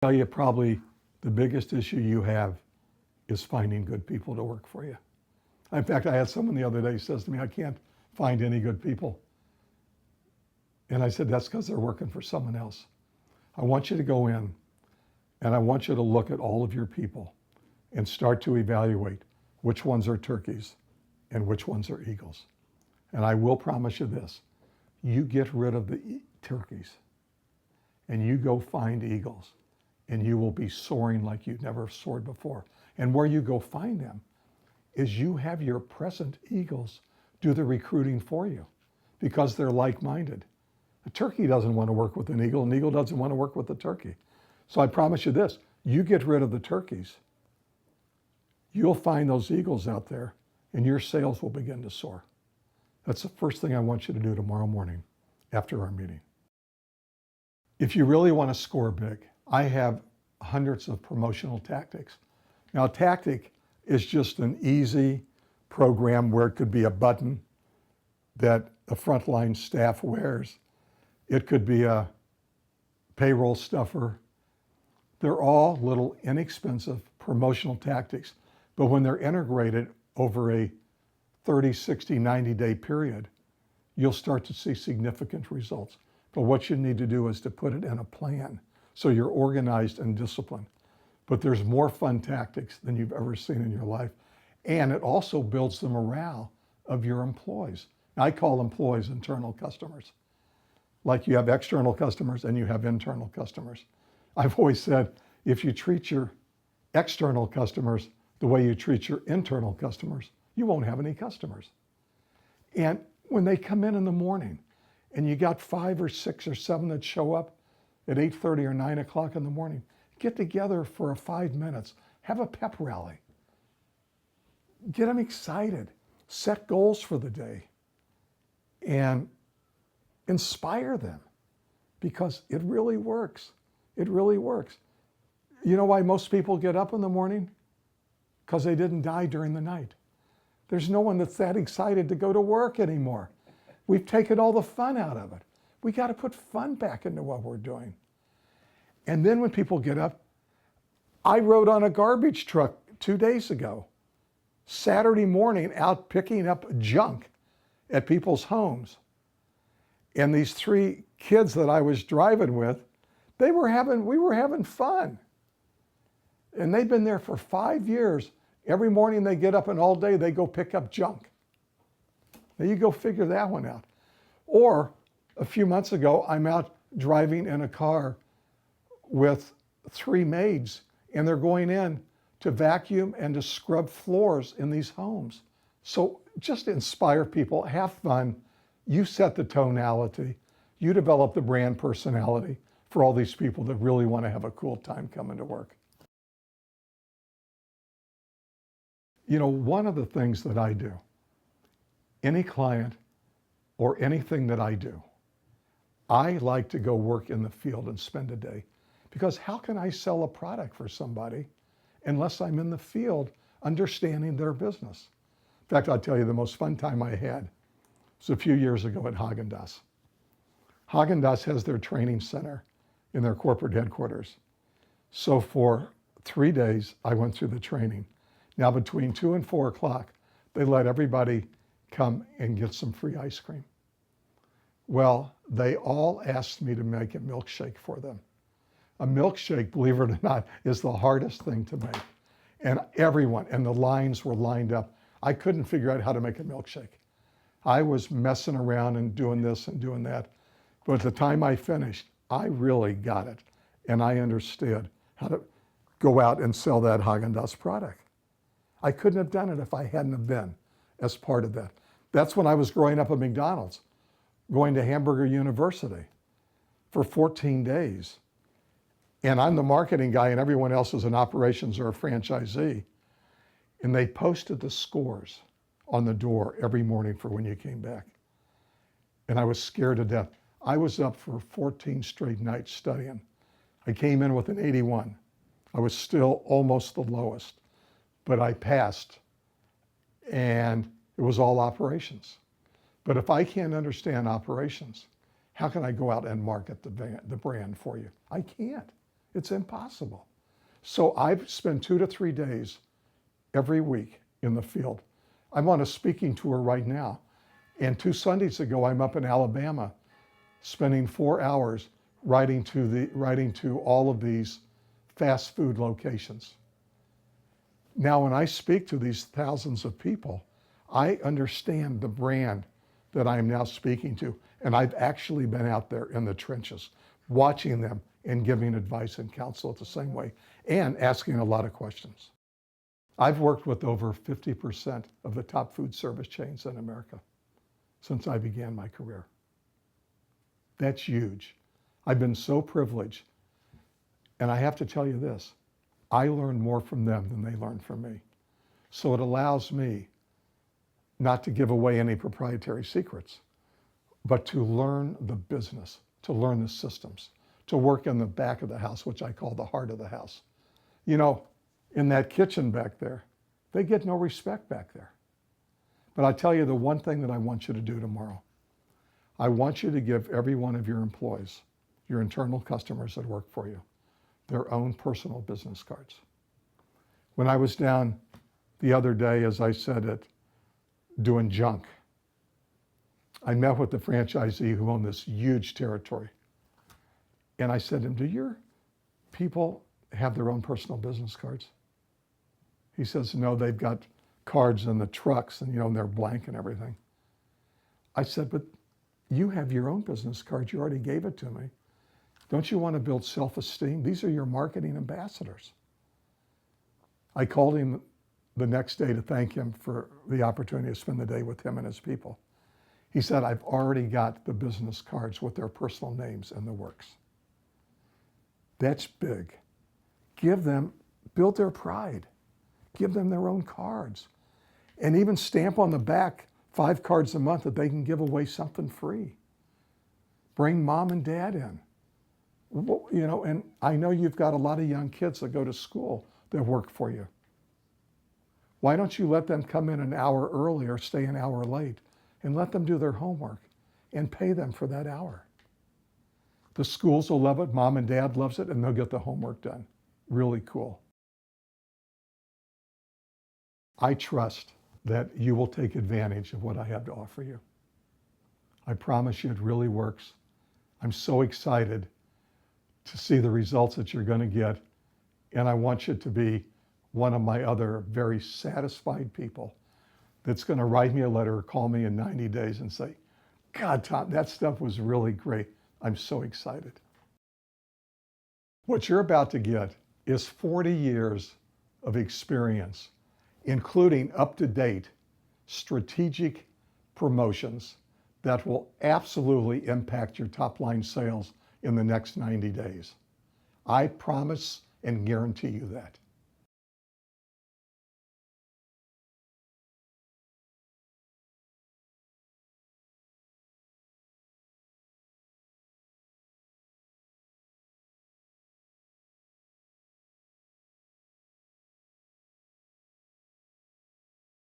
Tell you probably the biggest issue you have is finding good people to work for you. In fact, I had someone the other day says to me, I can't find any good people. And I said, that's because they're working for someone else. I want you to go in and I want you to look at all of your people and start to evaluate which ones are turkeys and which ones are eagles. And I will promise you this, you get rid of the turkeys and you go find eagles and you will be soaring like you've never soared before. And where you go find them is you have your present eagles do the recruiting for you because they're like-minded. A turkey doesn't want to work with an eagle doesn't want to work with a turkey. So I promise you this, you get rid of the turkeys, you'll find those eagles out there and your sales will begin to soar. That's the first thing I want you to do tomorrow morning after our meeting. If you really want to score big, I have hundreds of promotional tactics. Now, a tactic is just an easy program where it could be a button that a frontline staff wears. It could be a payroll stuffer. They're all little inexpensive promotional tactics, but when they're integrated over a 30, 60, 90-day period, you'll start to see significant results. But what you need to do is to put it in a plan so you're organized and disciplined. But there's more fun tactics than you've ever seen in your life. And it also builds the morale of your employees. I call employees internal customers. Like you have external customers and you have internal customers. I've always said, if you treat your external customers the way you treat your internal customers, you won't have any customers. And when they come in the morning and you got 5 or 6 or 7 that show up at 8:30 or 9 o'clock in the morning, get together for 5 minutes, have a pep rally. Get them excited, set goals for the day, and inspire them because it really works. It really works. You know why most people get up in the morning? Because they didn't die during the night. There's no one that's that excited to go to work anymore. We've taken all the fun out of it. We got to put fun back into what we're doing. And then when people get up, I rode on a garbage truck 2 days ago, Saturday morning, out picking up junk at people's homes. And these 3 kids that I was driving with, we were having fun. And they've been there for 5 years. Every morning they get up and all day they go pick up junk. Now you go figure that one out. Or a few months ago, I'm out driving in a car with 3 maids and they're going in to vacuum and to scrub floors in these homes. So just inspire people, have fun. You set the tonality. You develop the brand personality for all these people that really want to have a cool time coming to work. You know, one of the things that I do, any client or anything that I do, I like to go work in the field and spend a day. Because how can I sell a product for somebody unless I'm in the field understanding their business? In fact, I'll tell you the most fun time I had was a few years ago at Haagen-Dazs. Haagen-Dazs has their training center in their corporate headquarters. So for 3 days, I went through the training. Now between 2 and 4 o'clock, they let everybody come and get some free ice cream. Well, they all asked me to make a milkshake for them. A milkshake, believe it or not, is the hardest thing to make. And everyone, and the lines were lined up. I couldn't figure out how to make a milkshake. I was messing around and doing this and doing that. But at the time I finished, I really got it. And I understood how to go out and sell that Haagen-Dazs product. I couldn't have done it if I hadn't have been as part of that. That's when I was growing up at McDonald's, going to Hamburger University for 14 days. And I'm the marketing guy and everyone else is in operations or a franchisee. And they posted the scores on the door every morning for when you came back. And I was scared to death. I was up for 14 straight nights studying. I came in with an 81. I was still almost the lowest, but I passed. And it was all operations. But if I can't understand operations, how can I go out and market the brand for you? I can't. It's impossible. So I spend 2 to 3 days every week in the field. I'm on a speaking tour right now. And 2 Sundays ago, I'm up in Alabama, spending 4 hours writing to all of these fast food locations. Now, when I speak to these thousands of people, I understand the brand that I am now speaking to. And I've actually been out there in the trenches, watching them and giving advice and counsel at the same way, and asking a lot of questions. I've worked with over 50% of the top food service chains in America since I began my career. That's huge. I've been so privileged. And I have to tell you this, I learn more from them than they learn from me. So it allows me not to give away any proprietary secrets, but to learn the business, to learn the systems, to work in the back of the house, which I call the heart of the house. You know, in that kitchen back there, they get no respect back there. But I tell you the one thing that I want you to do tomorrow. I want you to give every one of your employees, your internal customers that work for you, their own personal business cards. When I was down the other day, as I said, at doing junk, I met with the franchisee who owned this huge territory. And I said to him, do your people have their own personal business cards? He says, no, they've got cards in the trucks and, and they're blank and everything. I said, but you have your own business card. You already gave it to me. Don't you want to build self-esteem? These are your marketing ambassadors. I called him the next day to thank him for the opportunity to spend the day with him and his people. He said, I've already got the business cards with their personal names in the works. That's big. Build their pride. Give them their own cards. And even stamp on the back 5 cards a month that they can give away something free. Bring mom and dad in. And I know you've got a lot of young kids that go to school that work for you. Why don't you let them come in an hour early or stay an hour late and let them do their homework and pay them for that hour? The schools will love it, mom and dad loves it, and they'll get the homework done. Really cool. I trust that you will take advantage of what I have to offer you. I promise you it really works. I'm so excited to see the results that you're going to get, and I want you to be one of my other very satisfied people that's going to write me a letter or call me in 90 days and say, God, Tom, that stuff was really great. I'm so excited. What you're about to get is 40 years of experience, including up-to-date strategic promotions that will absolutely impact your top-line sales in the next 90 days. I promise and guarantee you that.